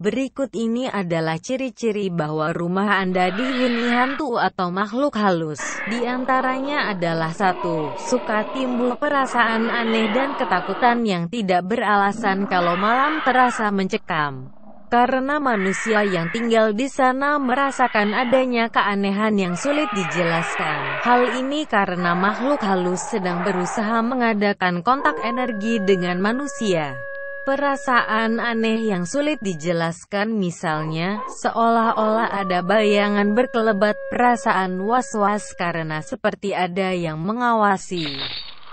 Berikut ini adalah ciri-ciri bahwa rumah Anda dihuni hantu atau makhluk halus. Di antaranya adalah 1. Suka timbul perasaan aneh dan ketakutan yang tidak beralasan kalau malam terasa mencekam. Karena manusia yang tinggal di sana merasakan adanya keanehan yang sulit dijelaskan. Hal ini karena makhluk halus sedang berusaha mengadakan kontak energi dengan manusia. Perasaan aneh yang sulit dijelaskan misalnya, seolah-olah ada bayangan berkelebat, perasaan was-was karena seperti ada yang mengawasi.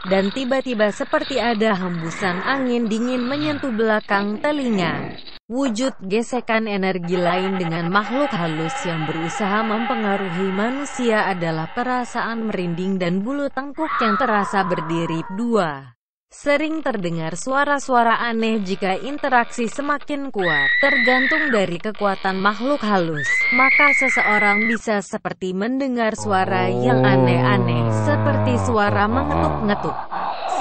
Dan tiba-tiba seperti ada hembusan angin dingin menyentuh belakang telinga. Wujud gesekan energi lain dengan makhluk halus yang berusaha mempengaruhi manusia adalah perasaan merinding dan bulu tengkuk yang terasa berdiri. 2. Sering terdengar suara-suara aneh jika interaksi semakin kuat. Tergantung dari kekuatan makhluk halus, maka seseorang bisa seperti mendengar suara yang aneh-aneh, seperti suara mengetuk-ngetuk,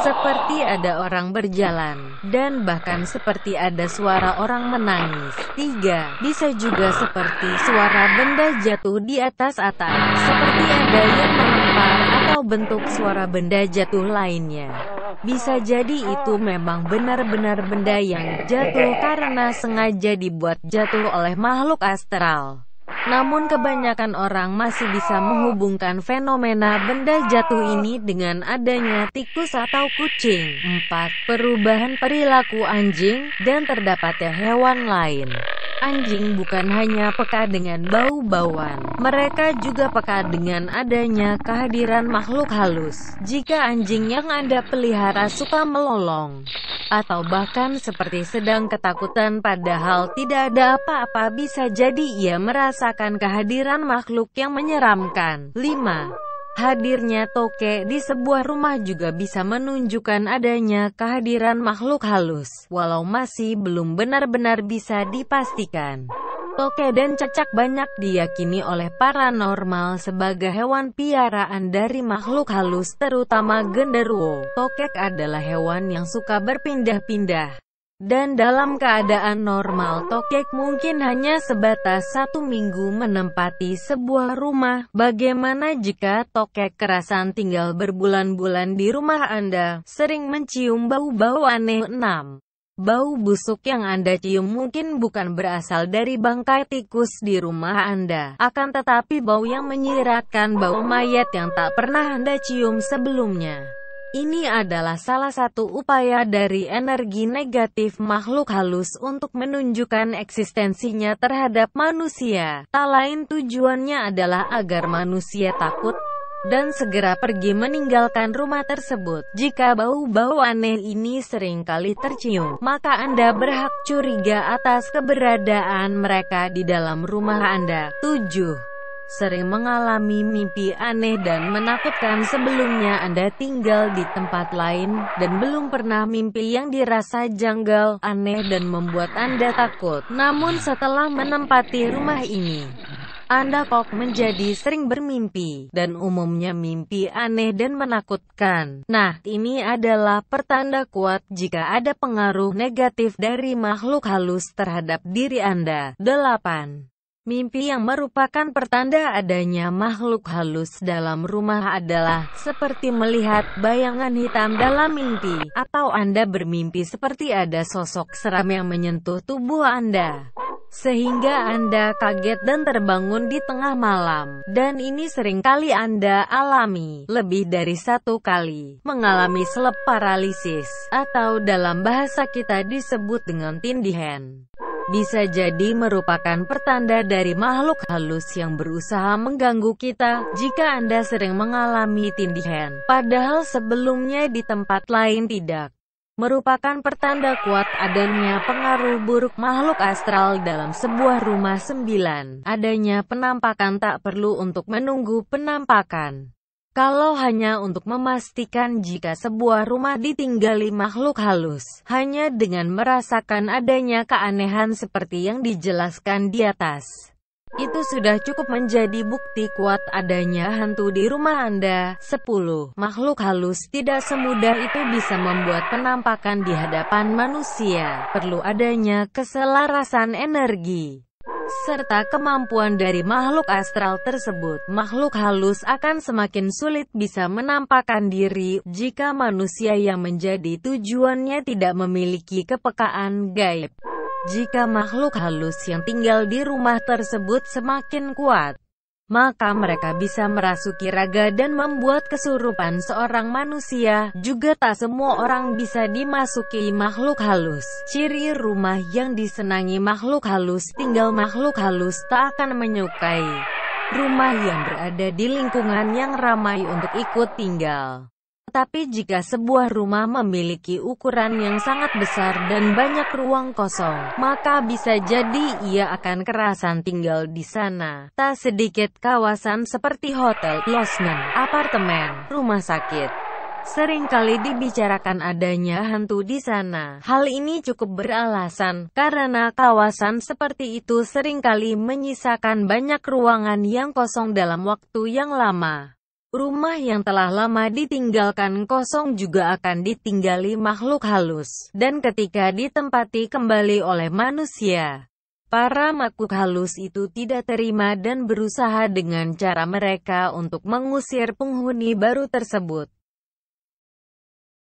seperti ada orang berjalan, dan bahkan seperti ada suara orang menangis. 3. Bisa juga seperti suara benda jatuh di atas atap, seperti ada yang melempar, atau bentuk suara benda jatuh lainnya. Bisa jadi itu memang benar-benar benda yang jatuh karena sengaja dibuat jatuh oleh makhluk astral. Namun kebanyakan orang masih bisa menghubungkan fenomena benda jatuh ini dengan adanya tikus atau kucing. 4. Perubahan perilaku anjing, dan terdapatnya hewan lain. Anjing bukan hanya peka dengan bau-bauan, mereka juga peka dengan adanya kehadiran makhluk halus. Jika anjing yang Anda pelihara suka melolong, atau bahkan seperti sedang ketakutan padahal tidak ada apa-apa, bisa jadi ia merasakan kehadiran makhluk yang menyeramkan. 5. Hadirnya toke di sebuah rumah juga bisa menunjukkan adanya kehadiran makhluk halus, walau masih belum benar-benar bisa dipastikan. Toke dan cacak banyak diyakini oleh paranormal sebagai hewan piaraan dari makhluk halus, terutama genderuwo. Tokek adalah hewan yang suka berpindah-pindah. Dan dalam keadaan normal tokek mungkin hanya sebatas 1 minggu menempati sebuah rumah. Bagaimana jika tokek kerasan tinggal berbulan-bulan di rumah Anda, sering mencium bau-bau aneh? 6. Bau busuk yang Anda cium mungkin bukan berasal dari bangkai tikus di rumah Anda, akan tetapi bau yang menyiratkan, bau mayat yang tak pernah Anda cium sebelumnya. Ini adalah salah satu upaya dari energi negatif makhluk halus untuk menunjukkan eksistensinya terhadap manusia. Tak lain tujuannya adalah agar manusia takut dan segera pergi meninggalkan rumah tersebut. Jika bau-bau aneh ini sering kali tercium, maka Anda berhak curiga atas keberadaan mereka di dalam rumah Anda. 7. Sering mengalami mimpi aneh dan menakutkan. Sebelumnya Anda tinggal di tempat lain, dan belum pernah mimpi yang dirasa janggal, aneh dan membuat Anda takut. Namun setelah menempati rumah ini, Anda kok menjadi sering bermimpi, dan umumnya mimpi aneh dan menakutkan. Nah, ini adalah pertanda kuat jika ada pengaruh negatif dari makhluk halus terhadap diri Anda. 8. Mimpi yang merupakan pertanda adanya makhluk halus dalam rumah adalah seperti melihat bayangan hitam dalam mimpi, atau Anda bermimpi seperti ada sosok seram yang menyentuh tubuh Anda, sehingga Anda kaget dan terbangun di tengah malam. Dan ini sering kali Anda alami, lebih dari 1 kali. Mengalami sleep paralysis, atau dalam bahasa kita disebut dengan tindihan, bisa jadi merupakan pertanda dari makhluk halus yang berusaha mengganggu kita. Jika Anda sering mengalami tindihan, padahal sebelumnya di tempat lain tidak, merupakan pertanda kuat adanya pengaruh buruk makhluk astral dalam sebuah rumah. 9. Adanya penampakan. Tak perlu untuk menunggu penampakan. Kalau hanya untuk memastikan jika sebuah rumah ditinggali makhluk halus, hanya dengan merasakan adanya keanehan seperti yang dijelaskan di atas, Itu sudah cukup menjadi bukti kuat adanya hantu di rumah Anda. 10. Makhluk halus tidak semudah itu bisa membuat penampakan di hadapan manusia. Perlu adanya keselarasan energi serta kemampuan dari makhluk astral tersebut. Makhluk halus akan semakin sulit bisa menampakkan diri jika manusia yang menjadi tujuannya tidak memiliki kepekaan gaib. Jika makhluk halus yang tinggal di rumah tersebut semakin kuat, maka mereka bisa merasuki raga dan membuat kesurupan seorang manusia. Juga tak semua orang bisa dimasuki makhluk halus. Ciri rumah yang disenangi makhluk halus. Tinggal makhluk halus tak akan menyukai rumah yang berada di lingkungan yang ramai untuk ikut tinggal. Tetapi jika sebuah rumah memiliki ukuran yang sangat besar dan banyak ruang kosong, maka bisa jadi ia akan kerasan tinggal di sana. Tak sedikit kawasan seperti hotel, losmen, apartemen, rumah sakit seringkali dibicarakan adanya hantu di sana. Hal ini cukup beralasan, karena kawasan seperti itu seringkali menyisakan banyak ruangan yang kosong dalam waktu yang lama. Rumah yang telah lama ditinggalkan kosong juga akan ditinggali makhluk halus. Dan ketika ditempati kembali oleh manusia, para makhluk halus itu tidak terima dan berusaha dengan cara mereka untuk mengusir penghuni baru tersebut.